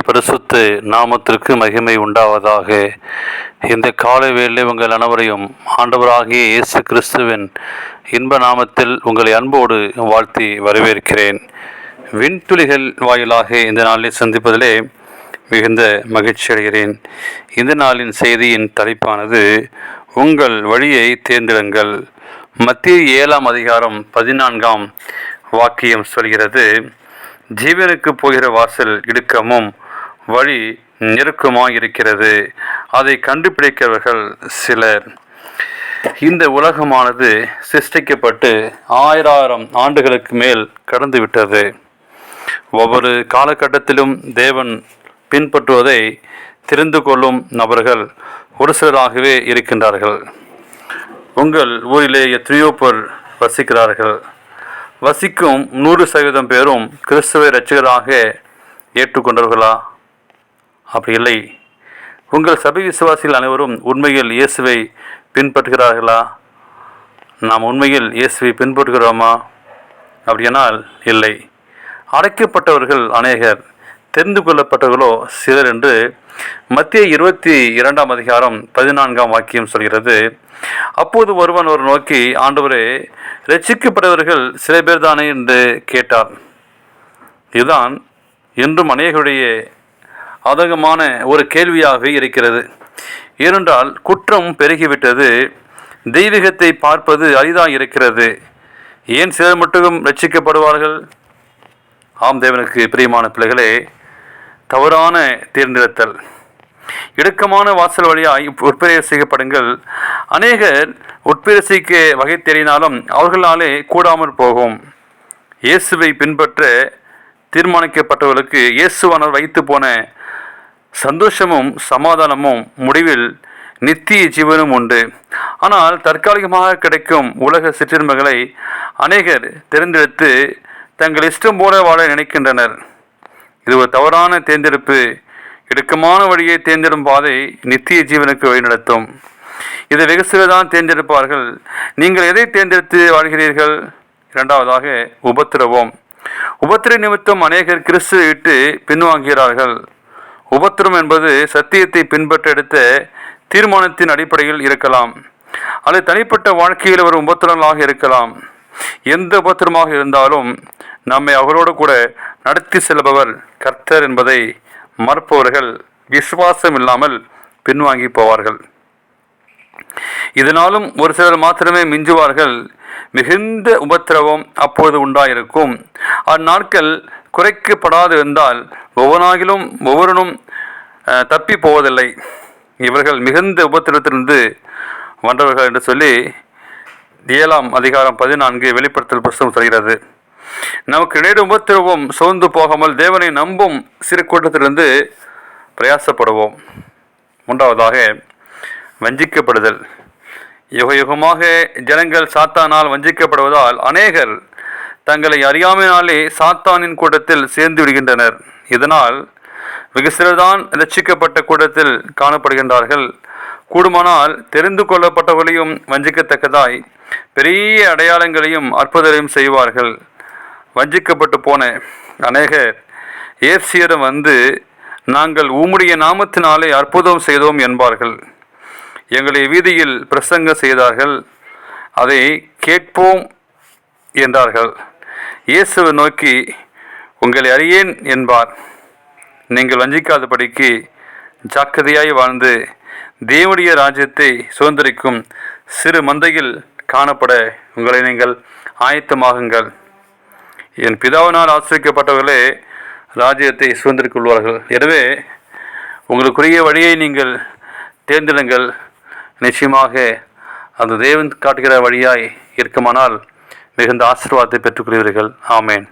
பரிசுத்த நாமத்திற்கு மகிமை உண்டாவதாக. இந்த காலை வேளையில் உங்கள் அனைவரையும் ஆண்டவராகிய இயேசு கிறிஸ்துவின் இன்ப நாமத்தில் உங்களை அன்போடு வாழ்த்தி வரவேற்கிறேன். விண்துளிகள் வாயிலாக இந்த நாளில் சந்திப்பதிலே மிகுந்த மகிழ்ச்சி அடைகிறேன். இந்த நாளின் செய்தியின் தலைப்பானது உங்கள் வழியை தேர்ந்தெடுங்கள். மத்தேயு 7ஆம் அதிகாரம் 14ஆம் வாக்கியம் சொல்கிறது, ஜீவனுக்கு போகிற வாசல் இடுக்கமும் வழி நெருக்கமாக இருக்கிறது, அதை கண்டுபிடிக்கிறவர்கள் சிலர். இந்த உலகமானது சிருஷ்டிக்கப்பட்டு 1000 ஆண்டுகளுக்கு மேல் கடந்து விட்டது. ஒவ்வொரு காலகட்டத்திலும் தேவன் பின்பற்றுவதை தெரிந்து கொள்ளும் நபர்கள் ஒரு சிலராகவே இருக்கின்றார்கள். உங்கள் ஊரிலே எத்தனையோ பேர் வசிக்கிறார்கள். வசிக்கும் 100% பேரும் கிறிஸ்துவை இரட்சகராக ஏற்றுக்கொண்டவர்களா? அப்படி இல்லை. உங்கள் சபை விசுவாசிகள் அனைவரும் உண்மையில் இயேசுவை பின்பற்றுகிறார்களா? நாம் உண்மையில் இயேசுவை பின்பற்றுகிறோமா? அப்படியானால் இல்லை. அழைக்கப்பட்டவர்கள் அநேகர், தெரிந்து கொள்ளப்பட்டவர்களோ சிலர் என்று மத்தேயு 22ஆம் அதிகாரம் 14ஆம் வாக்கியம் சொல்கிறது. அப்போது ஒருவன் ஒரு நோக்கி, ஆண்டவரே, இரட்சிக்கப்பட்டவர்கள் சில பேர் தானே என்று கேட்டார். இதுதான் இன்றும் அநேகருடைய அதகமான ஒரு கேள்வியாக இருக்கிறது. ஏனென்றால் குற்றம் பெருகிவிட்டது, தெய்வீகத்தை பார்ப்பது அரிதாக இருக்கிறது. ஏன் சிலர் மட்டும் இரட்சிக்கப்படுவார்கள்? ஆம், தேவனுக்கு பிரியமான பிள்ளைகளே, தவறான தேர்ந்தெடுத்தல், இடுக்கமான வாசல் வழியாய் உட்பிரவேசிக்கப்படுங்கள். அநேகர் உட்பிரவேசிக்க வகை தேடினாலும் அவர்களாலே கூடாமல் போகும். இயேசுவை பின்பற்ற தீர்மானிக்கப்பட்டவர்களுக்கு இயேசுவானவர் வைத்து போன சந்தோஷமும் சமாதானமும் முடிவில் நித்திய ஜீவனும் உண்டு. ஆனால் தற்காலிகமாக கிடைக்கும் உலக சிற்றின்பங்களை அநேகர் தேர்ந்தெடுத்து தங்கள் இஷ்டம் போல வாழ நினைக்கின்றனர். இது ஒரு தவறான தேர்ந்தெடுப்பு. இடுக்கமான வழியை தேர்ந்தெடுக்கும் பாதை நித்திய ஜீவனுக்கு வழிநடத்தும். இதை வெகு சிலர்தான் தேர்ந்தெடுப்பார்கள். நீங்கள் எதை தேர்ந்தெடுத்து வாழ்கிறீர்கள்? இரண்டாவதாக, உபத்திரவம். உபத்திர நிமித்தம் அநேகர் கிறிஸ்துவை விட்டு பின்வாங்குகிறார்கள். உபத்திரம் என்பது சத்தியத்தை பின்பற்ற எடுத்த தீர்மானத்தின் அடிப்படையில் இருக்கலாம், அல்லது தனிப்பட்ட வாழ்க்கையில் ஒரு உபத்திரங்களாக இருக்கலாம். எந்த உபத்திரமாக இருந்தாலும் நம்மை அவரோடு கூட நடத்தி செல்பவர் கர்த்தர் என்பதை மறுப்பவர்கள் விசுவாசம் இல்லாமல் பின்வாங்கி போவார்கள். இதனாலும் ஒரு சிலர் மாத்திரமே மிஞ்சுவார்கள். மிகுந்த உபத்திரவம் அப்போது உண்டாயிருக்கும். அந்நாட்கள் குறைக்கப்படாது இருந்தால் ஒவ்வொருவனும் தப்பி போவதில்லை. இவர்கள் மிகுந்த உபத்திரத்திலிருந்து வந்தவர்கள் என்று சொல்லி 7ஆம் அதிகாரம் 14 வெளிப்படுத்தல் புஸ்தகம் சொல்கிறது. நமக்கு இடையே உபத்திரவம் சோர்ந்து போகாமல் தேவனை நம்பும் சிறு கூட்டத்திலிருந்து பிரயாசப்படுவோம். மூன்றாவதாக, வஞ்சிக்கப்படுதல். யுகமாக ஜனங்கள் சாத்தானால் வஞ்சிக்கப்படுவதால் அநேகர் தங்களை அறியாமையினாலே சாத்தானின் கூட்டத்தில் சேர்ந்து விடுகின்றனர். இதனால் வெகு சிலர்தான் இரட்சிக்கப்பட்ட கூட்டத்தில் காணப்படுகின்றார்கள். கூடுமானால் தெரிந்து கொள்ளப்பட்டவர்களையும் வஞ்சிக்கத்தக்கதாய் பெரிய அடையாளங்களையும் அற்புதங்களையும் செய்வார்கள். வஞ்சிக்கப்பட்டு போன அநேகர் ஏப்சியரிடம் வந்து, நாங்கள் உம்முடைய நாமத்தினாலே அற்புதம் செய்தோம் என்பார்கள். எங்களை வீதியில் பிரசங்க செய்தார்கள், அதை கேட்போம் என்றார்கள். இயேசுவை நோக்கி, உங்களை அறியேன் என்பார். நீங்கள் வஞ்சிக்காதபடிக்கு ஜாக்கிரதையாய் வாழ்ந்து தேவனுடைய ராஜ்யத்தை சுதந்திரிக்கும் சிறு மந்தையில் காணப்பட உங்களை நீங்கள் ஆயத்தமாகுங்கள். என் பிதாவினால் ஆசிரியக்கப்பட்டவர்களே ராஜ்யத்தை சுதந்திரிக் கொள்வார்கள். எனவே உங்களுக்குரிய வழியை நீங்கள் தேர்ந்தெடுங்கள். நிச்சயமாக அந்த தேவன் காட்டுகிற வழியாய் இருக்குமானால் மிகுந்த ஆசீர்வாதத்தை பெற்றுக்கொள்வீர்கள். ஆமேன்.